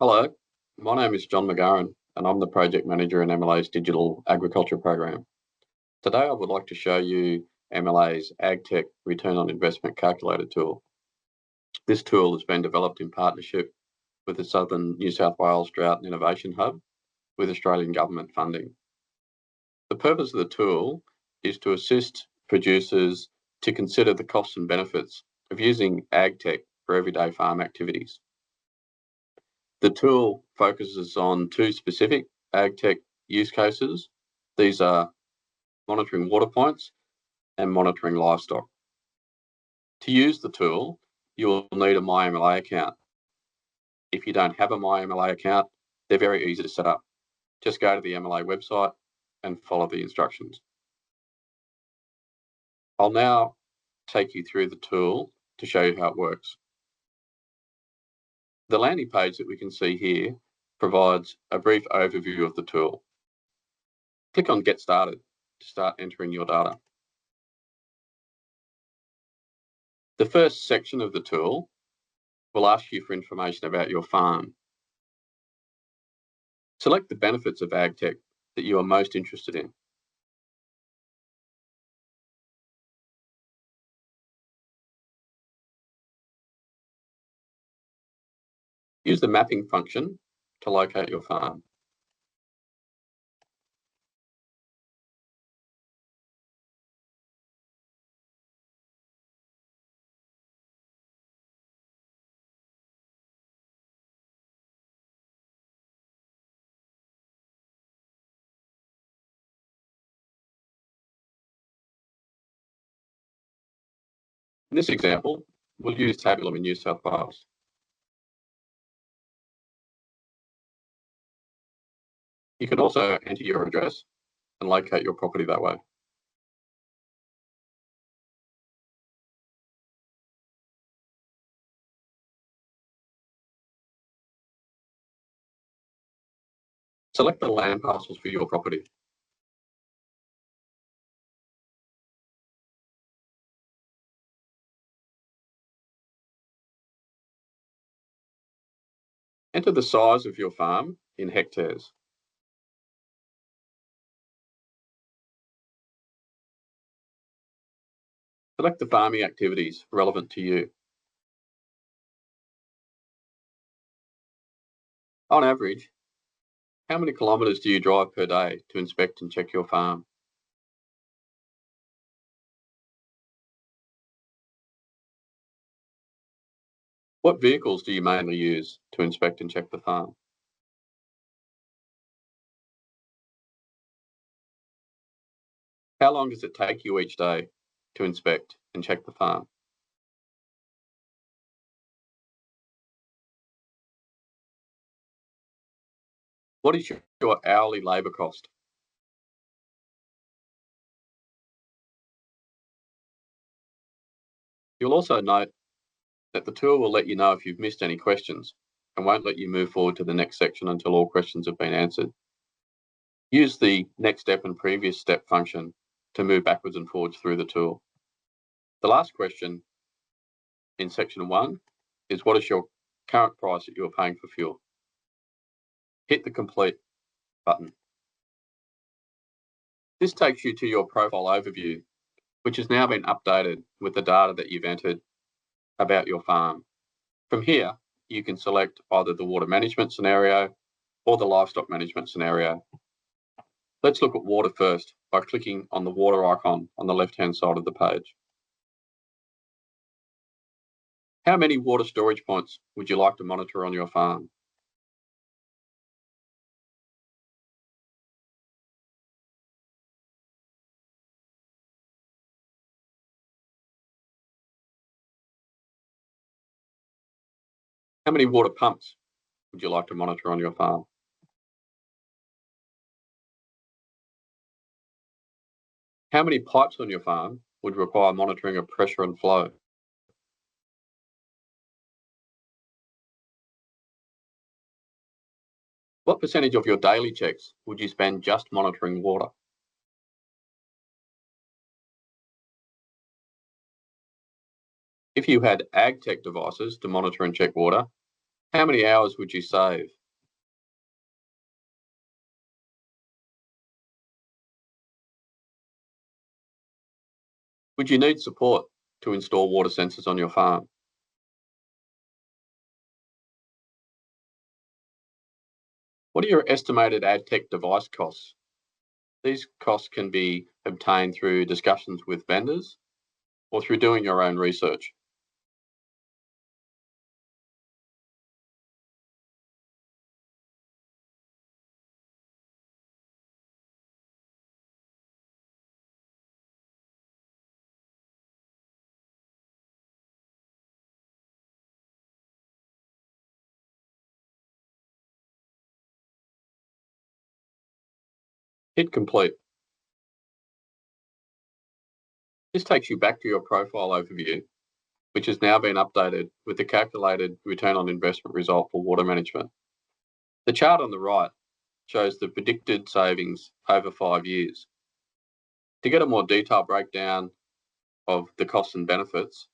Hello, my name is John McGuren, and I'm the project manager in MLA's digital agriculture program. Today, I would like to show you MLA's Ag Tech Return on Investment Calculator tool. This tool has been developed in partnership with the Southern New South Wales Drought and Innovation Hub with Australian government funding. The purpose of the tool is to assist producers to consider the costs and benefits of using Ag Tech for everyday farm activities. The tool focuses on two specific ag tech use cases. These are monitoring water points and monitoring livestock. To use the tool, you will need a MyMLA account. If you don't have a MyMLA account, they're very easy to set up. Just go to the MLA website and follow the instructions. I'll now take you through the tool to show you how it works. The landing page that we can see here provides a brief overview of the tool. Click on Get Started to start entering your data. The first section of the tool will ask you for information about your farm. Select the benefits of Ag Tech that you are most interested in. Use the mapping function to locate your farm. In this example, we'll use Tabulum in New South Wales. You can also enter your address and locate your property that way. Select the land parcels for your property. Enter the size of your farm in hectares. Select the farming activities relevant to you. On average, how many kilometres do you drive per day to inspect and check your farm? What vehicles do you mainly use to inspect and check the farm? How long does it take you each day to inspect and check the farm? What is your hourly labour cost? You'll also note that the tool will let you know if you've missed any questions and won't let you move forward to the next section until all questions have been answered. Use the next step and previous step function to move backwards and forwards through the tool. The last question in section 1 is, what is your current price that you're paying for fuel? Hit the complete button. This takes you to your profile overview, which has now been updated with the data that you've entered about your farm. From here, you can select either the water management scenario or the livestock management scenario. Let's look at water first by clicking on the water icon on the left-hand side of the page. How many water storage points would you like to monitor on your farm? How many water pumps would you like to monitor on your farm? How many pipes on your farm would require monitoring of pressure and flow? What percentage of your daily checks would you spend just monitoring water? If you had ag tech devices to monitor and check water, How many hours would you save? Would you need support to install water sensors on your farm? What are your estimated ag tech device costs? These costs can be obtained through discussions with vendors or through doing your own research. Hit complete. This takes you back to your profile overview, which has now been updated with the calculated return on investment result for water management. The chart on the right shows the predicted savings over 5 years. To get a more detailed breakdown of the costs and benefits,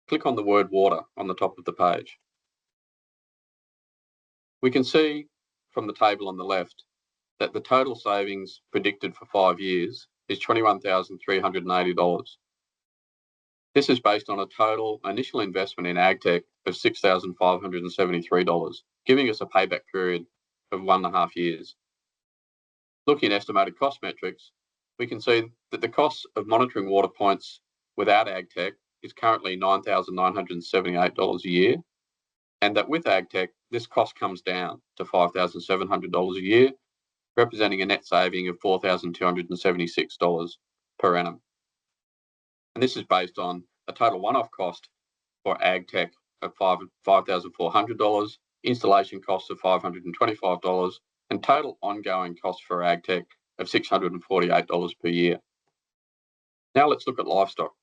click on the word water on the top of the page. We can see from the table on the left that the total savings predicted for 5 years is $21,380. This is based on a total initial investment in ag tech of $6,573, giving us a payback period of 1.5 years. Looking at estimated cost metrics, we can see that the cost of monitoring water points without ag tech is currently $9,978 a year, and that with ag tech, this cost comes down to $5,700 a year, representing a net saving of $4,276 per annum. And this is based on a total one-off cost for ag tech of $5,400, installation costs of $525, and total ongoing costs for ag tech of $648 per year. Now let's look at livestock.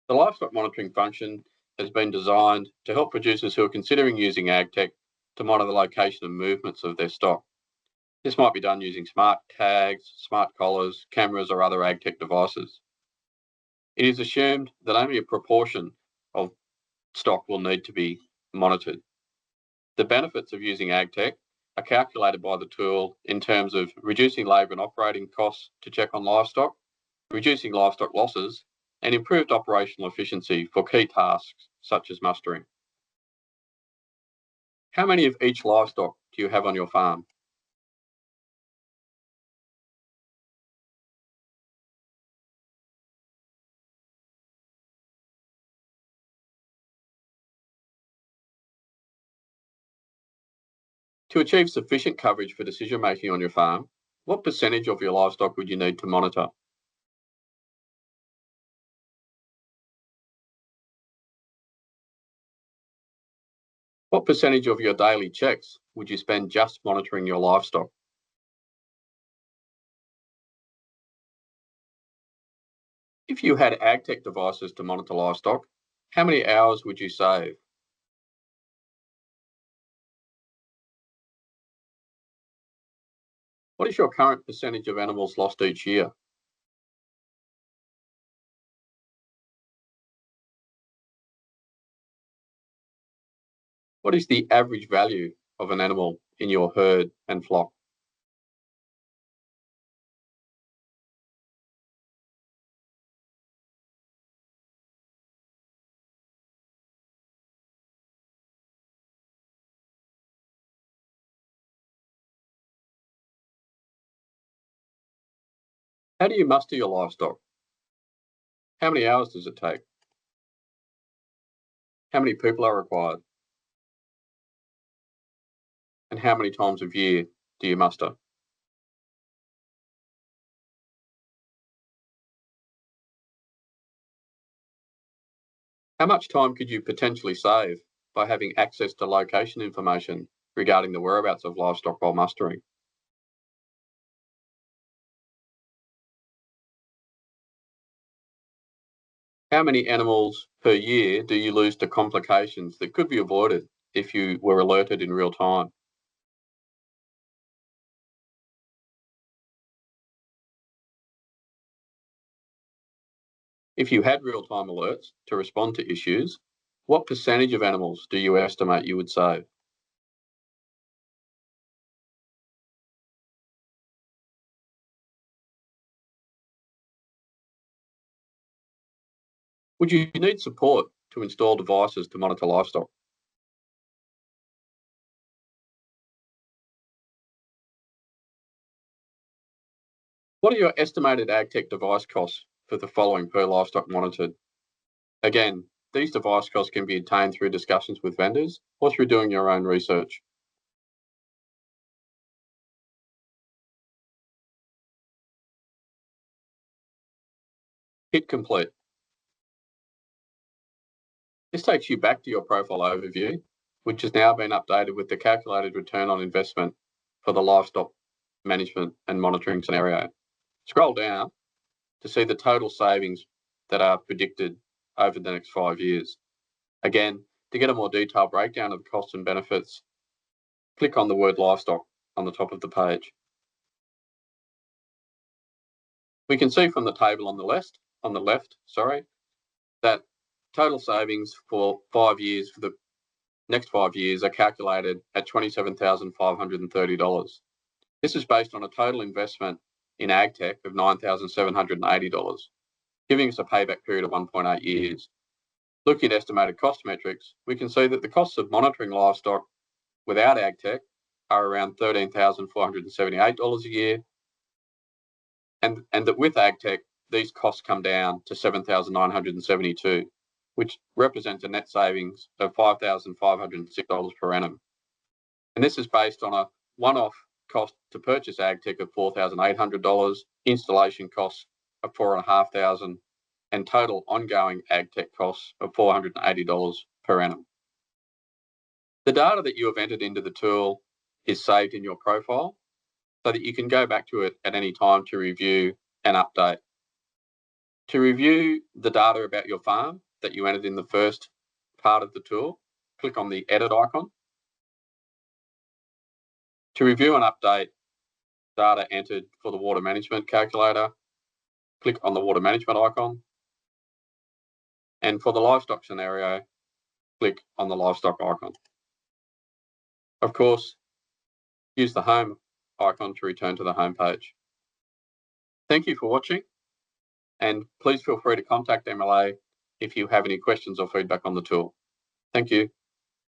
The livestock monitoring function has been designed to help producers who are considering using ag tech to monitor the location and movements of their stock. This might be done using smart tags, smart collars, cameras, or other ag tech devices. It is assumed that only a proportion of stock will need to be monitored. The benefits of using ag tech are calculated by the tool in terms of reducing labour and operating costs to check on livestock, reducing livestock losses, and improved operational efficiency for key tasks such as mustering. How many of each livestock do you have on your farm? To achieve sufficient coverage for decision making on your farm, what percentage of your livestock would you need to monitor? What percentage of your daily checks would you spend just monitoring your livestock? If you had ag tech devices to monitor livestock, how many hours would you save? What is your current percentage of animals lost each year? What is the average value of an animal in your herd and flock? How do you muster your livestock? How many hours does it take? How many people are required? And how many times a year do you muster? How much time could you potentially save by having access to location information regarding the whereabouts of livestock while mustering? How many animals per year do you lose to complications that could be avoided if you were alerted in real time? If you had real-time alerts to respond to issues, what percentage of animals do you estimate you would save? Would you need support to install devices to monitor livestock? What are your estimated ag tech device costs for the following per livestock monitored? Again, these device costs can be obtained through discussions with vendors or through doing your own research. Hit complete. This takes you back to your profile overview, which has now been updated with the calculated return on investment for the livestock management and monitoring scenario. Scroll down to see the total savings that are predicted over the next 5 years. Again, to get a more detailed breakdown of the costs and benefits, click on the word livestock on the top of the page. We can see from the table on the left, that total savings for 5 years for the next 5 years are calculated at $27,530. This is based on a total investment in ag tech of $9,780, giving us a payback period of 1.8 years. Looking at estimated cost metrics, we can see that the costs of monitoring livestock without ag tech are around $13,478 a year, and that with ag tech, these costs come down to $7,972, which represents a net savings of $5,506 per annum. And this is based on a one-off cost to purchase ag tech of $4,800, installation costs of $4,500, and total ongoing ag tech costs of $480 per annum. The data that you have entered into the tool is saved in your profile so that you can go back to it at any time to review and update. To review the data about your farm that you entered in the first part of the tool, click on the edit icon. To review and update data entered for the water management calculator, click on the water management icon. And for the livestock scenario, click on the livestock icon. Of course, use the home icon to return to the home page. Thank you for watching, and please feel free to contact MLA if you have any questions or feedback on the tool. Thank you.